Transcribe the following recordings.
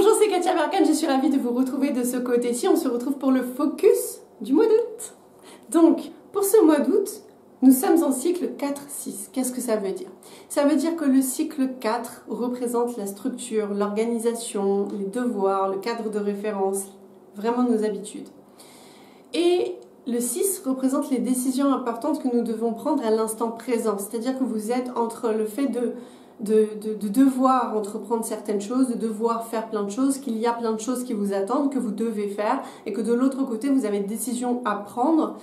Bonjour, c'est Katia Berkan, je suis ravie de vous retrouver de ce côté-ci. On se retrouve pour le focus du mois d'août. Donc, pour ce mois d'août, nous sommes en cycle 4-6. Qu'est-ce que ça veut dire? Ça veut dire que le cycle 4 représente la structure, l'organisation, les devoirs, le cadre de référence, vraiment nos habitudes. Et le 6 représente les décisions importantes que nous devons prendre à l'instant présent. C'est-à-dire que vous êtes entre le fait de devoir entreprendre certaines choses, de devoir faire plein de choses, qu'il y a plein de choses qui vous attendent, que vous devez faire, et que de l'autre côté, vous avez des décisions à prendre,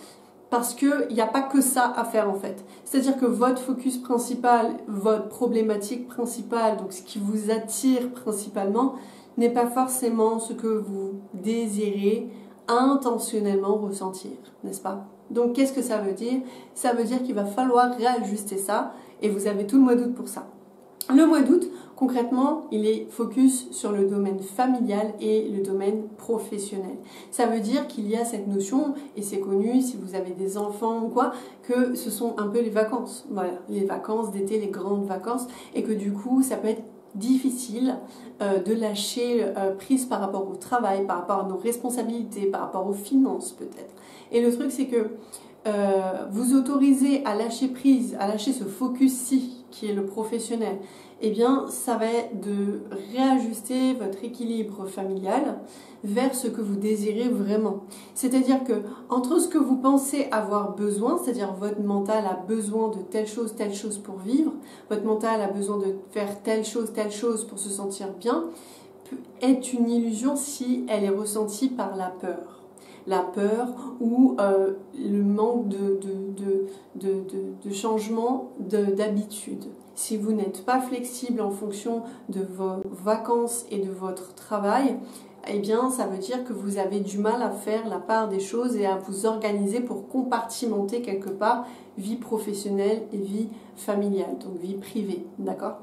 parce qu'il n'y a pas que ça à faire en fait. C'est-à-dire que votre focus principal, votre problématique principale, donc ce qui vous attire principalement, n'est pas forcément ce que vous désirez intentionnellement ressentir, n'est-ce pas? Donc qu'est-ce que ça veut dire? Ça veut dire qu'il va falloir réajuster ça, et vous avez tout le mois d'août pour ça. Le mois d'août, concrètement, il est focus sur le domaine familial et le domaine professionnel. Ça veut dire qu'il y a cette notion, et c'est connu si vous avez des enfants ou quoi, que ce sont un peu les vacances. Voilà, les vacances d'été, les grandes vacances, et que du coup, ça peut être difficile de lâcher prise par rapport au travail, par rapport à nos responsabilités, par rapport aux finances peut-être. Et le truc, c'est que vous autorisez à lâcher prise, à lâcher ce focus-ci, qui est le professionnel, eh bien, ça va être de réajuster votre équilibre familial vers ce que vous désirez vraiment. C'est-à-dire que entre ce que vous pensez avoir besoin, c'est-à-dire votre mental a besoin de telle chose pour vivre, votre mental a besoin de faire telle chose pour se sentir bien, est une illusion si elle est ressentie par la peur. La peur ou le manque de changement d'habitude. Si vous n'êtes pas flexible en fonction de vos vacances et de votre travail, eh bien ça veut dire que vous avez du mal à faire la part des choses et à vous organiser pour compartimenter quelque part vie professionnelle et vie familiale, donc vie privée, d'accord ?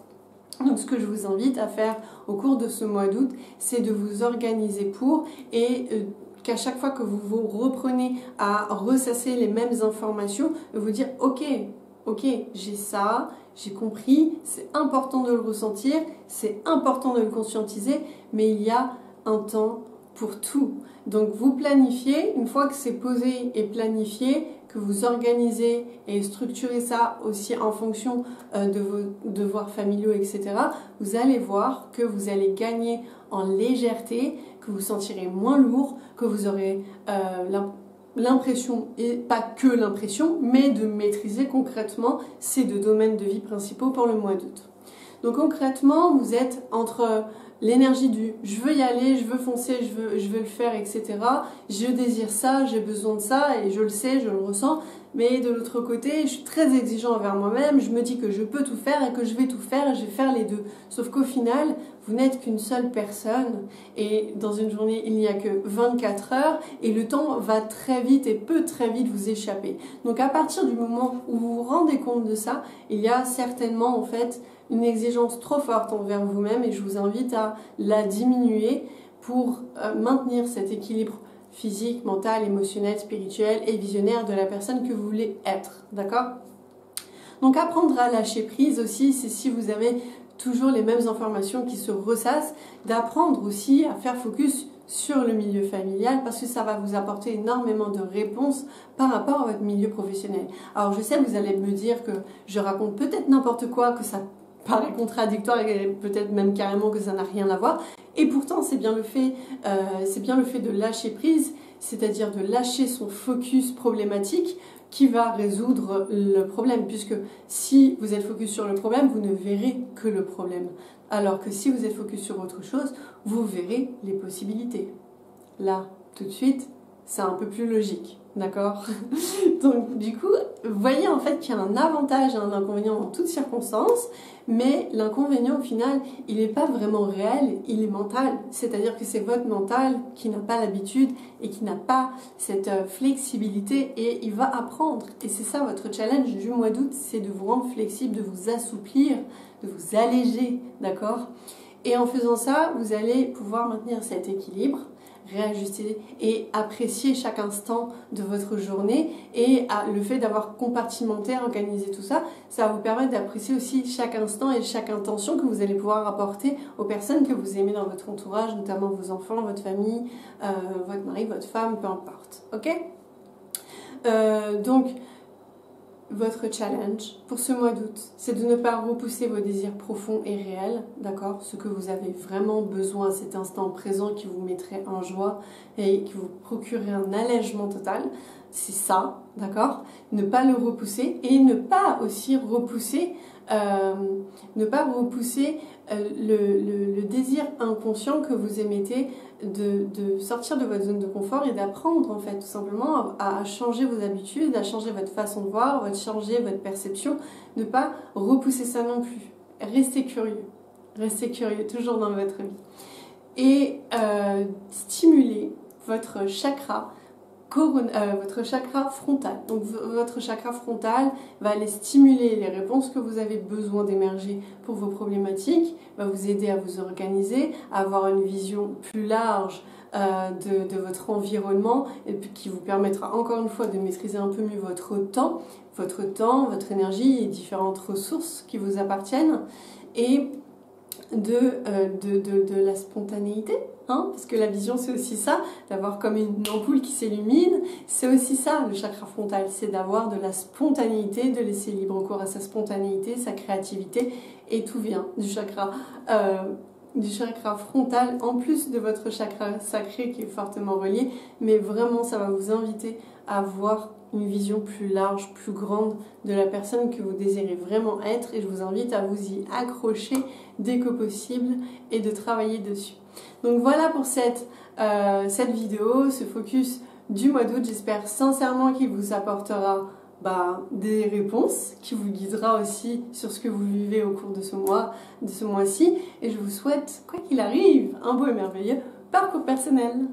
Donc ce que je vous invite à faire au cours de ce mois d'août, c'est de vous organiser pour qu'à chaque fois que vous vous reprenez à ressasser les mêmes informations, de vous dire ok, j'ai ça, j'ai compris, c'est important de le ressentir, c'est important de le conscientiser, mais il y a un temps pour tout. Donc vous planifiez, une fois que c'est posé et planifié, que vous organisez et structurez ça aussi en fonction de vos devoirs familiaux, etc., vous allez voir que vous allez gagner en légèreté, que vous sentirez moins lourd, que vous aurez l'impression, et pas que l'impression, mais de maîtriser concrètement ces deux domaines de vie principaux pour le mois d'août. Donc concrètement, vous êtes entre l'énergie du je veux y aller, je veux foncer, je veux le faire, etc. Je désire ça, j'ai besoin de ça et je le sais, je le ressens. Mais de l'autre côté, je suis très exigeant envers moi-même, je me dis que je peux tout faire et que je vais tout faire et je vais faire les deux. Sauf qu'au final, vous n'êtes qu'une seule personne et dans une journée, il n'y a que 24 heures et le temps va très vite et peut très vite vous échapper. Donc à partir du moment où vous vous rendez compte de ça, il y a certainement en fait une exigence trop forte envers vous-même et je vous invite à la diminuer pour maintenir cet équilibre physique, mental, émotionnel, spirituel et visionnaire de la personne que vous voulez être, d'accord? Donc apprendre à lâcher prise aussi, c'est si vous avez toujours les mêmes informations qui se ressassent, d'apprendre aussi à faire focus sur le milieu familial parce que ça va vous apporter énormément de réponses par rapport à votre milieu professionnel. Alors je sais, vous allez me dire que je raconte peut-être n'importe quoi, que ça paraît contradictoire et peut-être même carrément que ça n'a rien à voir. Et pourtant, c'est bien le fait de lâcher prise, c'est-à-dire de lâcher son focus problématique qui va résoudre le problème. Puisque si vous êtes focus sur le problème, vous ne verrez que le problème. Alors que si vous êtes focus sur autre chose, vous verrez les possibilités. Là, tout de suite, c'est un peu plus logique. D'accord? Donc du coup, vous voyez en fait qu'il y a un avantage et un inconvénient dans toutes circonstances, mais l'inconvénient au final, il n'est pas vraiment réel, il est mental. C'est-à-dire que c'est votre mental qui n'a pas l'habitude et qui n'a pas cette flexibilité et il va apprendre. Et c'est ça votre challenge du mois d'août, c'est de vous rendre flexible, de vous assouplir, de vous alléger, d'accord? Et en faisant ça, vous allez pouvoir maintenir cet équilibre, réajuster et apprécier chaque instant de votre journée. Et le fait d'avoir compartimenté, organisé tout ça, ça va vous permettre d'apprécier aussi chaque instant et chaque intention que vous allez pouvoir apporter aux personnes que vous aimez dans votre entourage, notamment vos enfants, votre famille, votre mari, votre femme, peu importe. Ok ? Donc, votre challenge pour ce mois d'août, c'est de ne pas repousser vos désirs profonds et réels, d'accord? Ce que vous avez vraiment besoin à cet instant présent qui vous mettrait en joie et qui vous procurerait un allègement total, c'est ça, d'accord? Ne pas le repousser et ne pas aussi repousser le désir inconscient que vous émettez de sortir de votre zone de confort et d'apprendre en fait tout simplement à changer vos habitudes, à changer votre façon de voir, changer votre perception, ne pas repousser ça non plus. Restez curieux toujours dans votre vie et stimulez votre chakra frontal. Donc votre chakra frontal va aller stimuler les réponses que vous avez besoin d'émerger pour vos problématiques, va vous aider à vous organiser, à avoir une vision plus large de votre environnement et qui vous permettra encore une fois de maîtriser un peu mieux votre temps, votre énergie et différentes ressources qui vous appartiennent et de la spontanéité, hein, parce que la vision c'est aussi ça, d'avoir comme une ampoule qui s'illumine, c'est aussi ça le chakra frontal, c'est d'avoir de la spontanéité, de laisser libre cours à sa spontanéité, sa créativité, et tout vient du chakra frontal, en plus de votre chakra sacré qui est fortement relié, mais vraiment ça va vous inviter à voir une vision plus large, plus grande de la personne que vous désirez vraiment être, et je vous invite à vous y accrocher dès que possible et de travailler dessus. Donc voilà pour cette vidéo, ce focus du mois d'août. J'espère sincèrement qu'il vous apportera des réponses, qui vous guidera aussi sur ce que vous vivez au cours de ce mois-ci, et je vous souhaite, quoi qu'il arrive, un beau et merveilleux parcours personnel.